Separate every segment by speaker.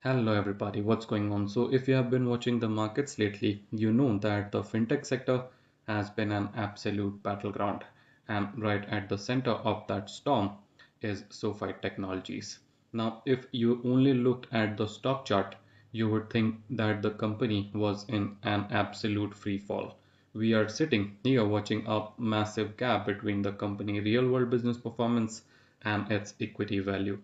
Speaker 1: Hello everybody, what's going on? So if you have been watching the markets lately, you know that the fintech sector has been an absolute battleground. And right at the center of that storm is SOFI Technologies. Now, if you only looked at the stock chart, you would think that the company was in an absolute free fall. We are sitting here watching a massive gap between the company real world business performance and its equity value.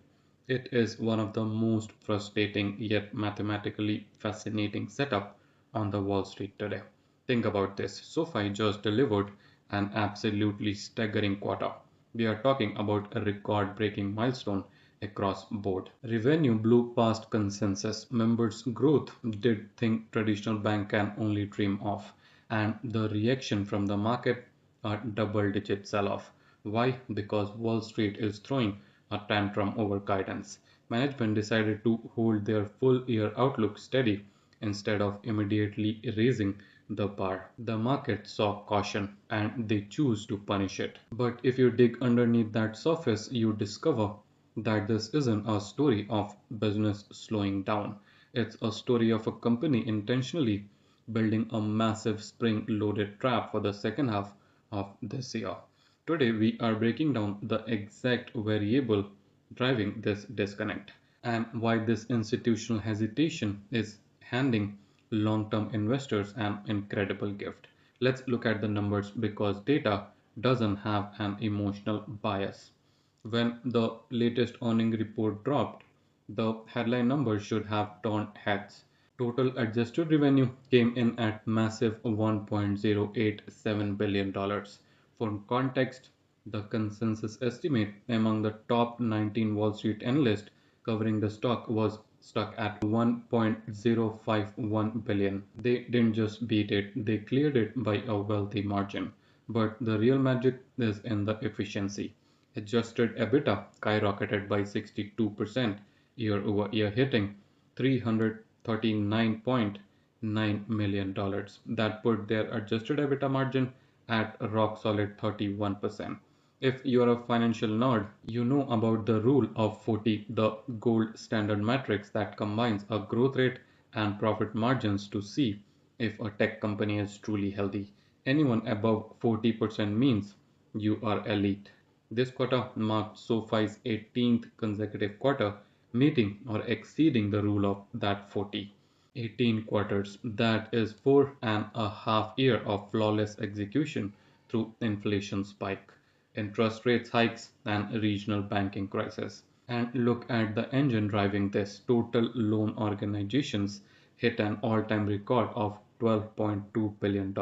Speaker 1: It is one of the most frustrating yet mathematically fascinating setup on the Wall Street today. Think about this. SoFi just delivered an absolutely staggering quarter. We are talking about a record-breaking milestone across board. Revenue blew past consensus. Members' growth did think traditional bank can only dream of. And the reaction from the market, a double-digit sell-off. Why? Because Wall Street is throwing a tantrum over guidance. Management decided to hold their full year outlook steady instead of immediately raising the bar. The market saw caution and they choose to punish it. But if you dig underneath that surface, you discover that this isn't a story of business slowing down. It's a story of a company intentionally building a massive spring loaded trap for the second half of this year. Today, we are breaking down the exact variable driving this disconnect and why this institutional hesitation is handing long term investors an incredible gift. Let's look at the numbers because data doesn't have an emotional bias. When the latest earning report dropped, the headline numbers should have turned heads. Total adjusted revenue came in at massive $1.087 billion. For context, the consensus estimate among the top 19 Wall Street analysts covering the stock was stuck at 1.051 billion. They didn't just beat it, they cleared it by a wealthy margin. But the real magic is in the efficiency. Adjusted EBITDA skyrocketed by 62% year over year, hitting $339.9 million. That put their adjusted EBITDA margin at a rock solid 31%. If you're a financial nerd, you know about the rule of 40, the gold standard matrix that combines a growth rate and profit margins to see if a tech company is truly healthy. Anyone above 40% means you are elite. This quarter marked SoFi's 18th consecutive quarter meeting or exceeding the rule of that 40. 18 quarters, that is 4.5 years of flawless execution through inflation spike, interest rates hikes, and regional banking crisis. And look at the engine driving this. Total loan organizations hit an all-time record of $12.2 billion.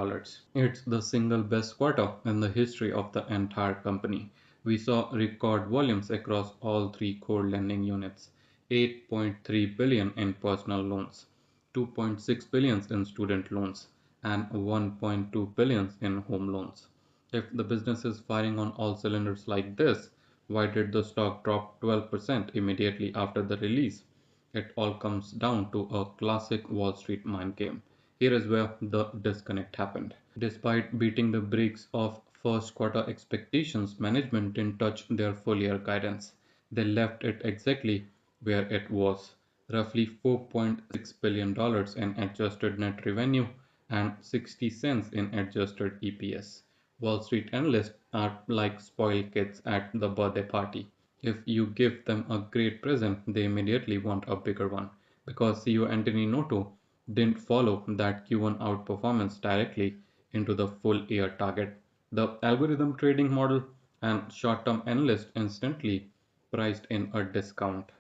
Speaker 1: It's the single best quarter in the history of the entire company. We saw record volumes across all three core lending units. 8.3 billion in personal loans, 2.6 billion in student loans, and 1.2 billion in home loans. If the business is firing on all cylinders like this, why did the stock drop 12% immediately after the release? It all comes down to a classic Wall Street mind game. Here is where the disconnect happened. Despite beating the brakes of first quarter expectations, management didn't touch their full year guidance. They left it exactly where it was, roughly $4.6 billion in adjusted net revenue and 60 cents in adjusted EPS. Wall Street analysts are like spoiled kids at the birthday party. If you give them a great present, they immediately want a bigger one. Because CEO Anthony Noto didn't follow that Q1 outperformance directly into the full year target. The algorithm trading model and short term analyst instantly priced in a discount.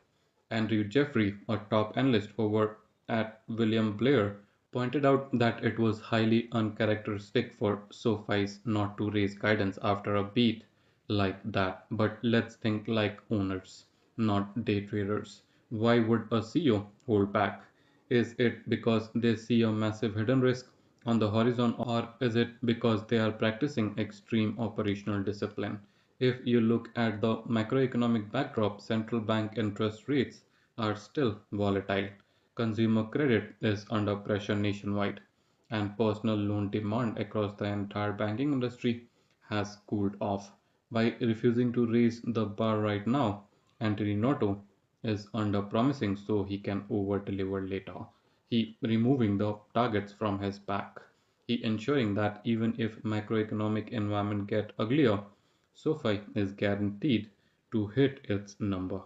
Speaker 1: Andrew Jeffrey, a top analyst over at William Blair, pointed out that it was highly uncharacteristic for SoFi's not to raise guidance after a beat like that. But let's think like owners, not day traders. Why would a CEO hold back? Is it because they see a massive hidden risk on the horizon, or is it because they are practicing extreme operational discipline? If you look at the macroeconomic backdrop, central bank interest rates are still volatile. Consumer credit is under pressure nationwide, and personal loan demand across the entire banking industry has cooled off. By refusing to raise the bar right now, Anthony Noto is under-promising so he can over-deliver later. He removing the targets from his back. He ensuring that even if macroeconomic environment get uglier, SOFI is guaranteed to hit its number.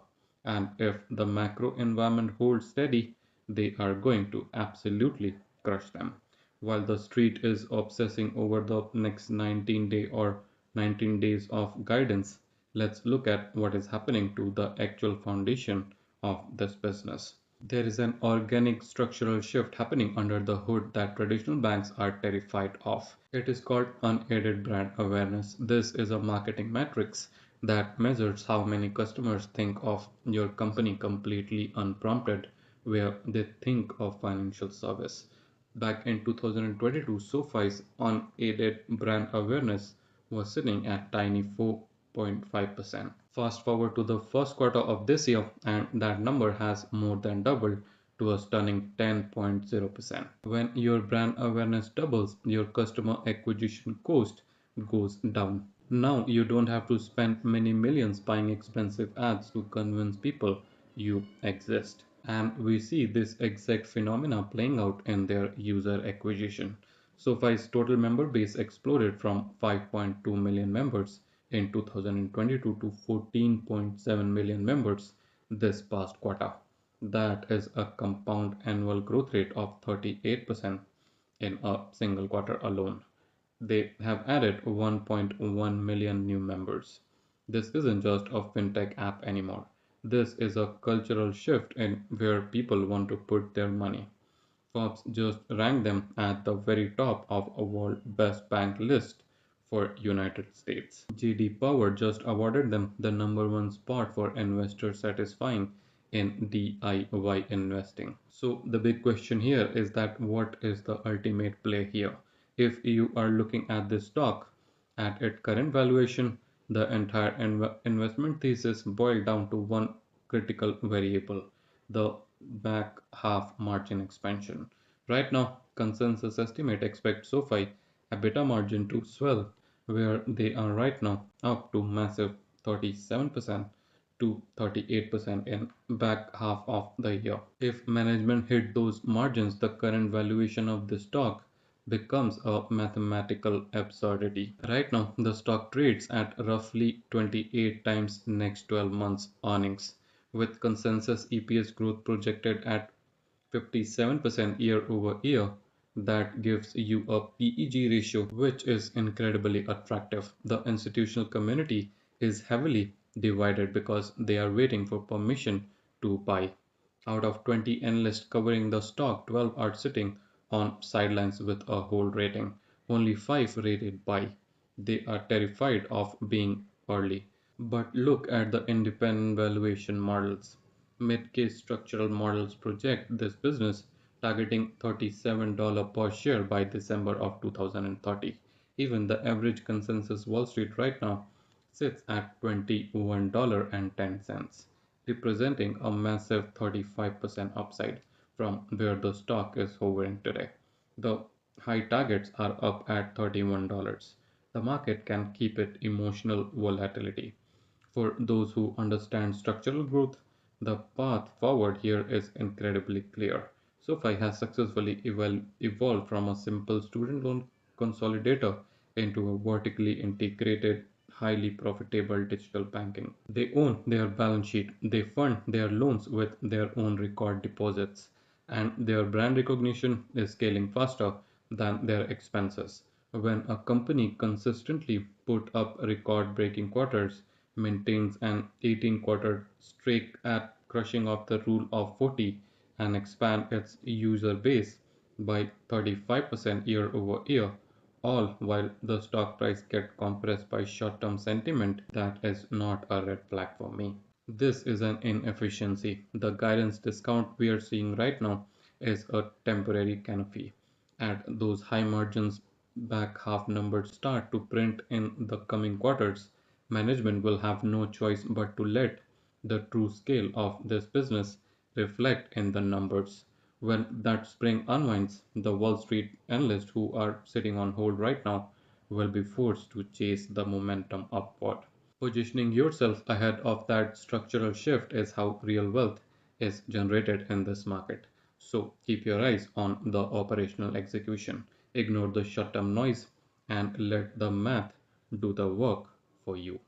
Speaker 1: And if the macro environment holds steady, they are going to absolutely crush them. While the street is obsessing over the next 19 days of guidance, let's look at what is happening to the actual foundation of this business. There is an organic structural shift happening under the hood that traditional banks are terrified of. It is called unaided brand awareness. This is a marketing matrix that measures how many customers think of your company completely unprompted, where they think of financial service. Back in 2022, SoFi's unaided brand awareness was sitting at tiny 4.5%. Fast forward to the first quarter of this year, and that number has more than doubled to a stunning 10.0%. When your brand awareness doubles, your customer acquisition cost goes down. Now you don't have to spend many millions buying expensive ads to convince people you exist. And we see this exact phenomena playing out in their user acquisition. SoFi's total member base exploded from 5.2 million members in 2022 to 14.7 million members this past quarter. That is a compound annual growth rate of 38% in a single quarter alone. They have added 1.1 million new members. This isn't just a fintech app anymore. This is a cultural shift in where people want to put their money. Forbes just ranked them at the very top of a world best bank list for United States. JD Power just awarded them the number one spot for investor satisfying in DIY investing. So the big question here is that what is the ultimate play here? If you are looking at this stock at its current valuation, the entire investment thesis boiled down to one critical variable, the back half margin expansion. Right now, consensus estimate expect SoFi EBITDA margin to swell where they are right now up to massive 37% to 38% in back half of the year. If management hit those margins, the current valuation of the stock becomes a mathematical absurdity. Right now, the stock trades at roughly 28 times next 12 months earnings, with consensus EPS growth projected at 57% year over year. That gives you a PEG ratio which is incredibly attractive. The institutional community is heavily divided because they are waiting for permission to buy. Out of 20 analysts covering the stock, 12 are sitting on sidelines with a hold rating. Only 5 rated buy. They are terrified of being early. But look at the independent valuation models. Mid-case structural models project this business targeting $37 per share by December of 2030. Even the average consensus Wall Street right now sits at $21.10, representing a massive 35% upside from where the stock is hovering today. The high targets are up at $31. The market can keep it emotional volatility. For those who understand structural growth, the path forward here is incredibly clear. SoFi has successfully evolved from a simple student loan consolidator into a vertically integrated, highly profitable digital banking. They own their balance sheet, they fund their loans with their own record deposits, and their brand recognition is scaling faster than their expenses. When a company consistently put up record-breaking quarters, maintains an 18-quarter streak at crushing of the rule of 40, and expand its user base by 35% year over year, all while the stock price get compressed by short-term sentiment, that is not a red flag for me. This is an inefficiency. The guidance discount we are seeing right now is a temporary canopy. At those high margins back half numbers start to print in the coming quarters, management will have no choice but to let the true scale of this business reflect in the numbers. When that spring unwinds, the Wall Street analysts who are sitting on hold right now will be forced to chase the momentum upward. Positioning yourself ahead of that structural shift is how real wealth is generated in this market. So keep your eyes on the operational execution, ignore the short term noise, and let the math do the work for you.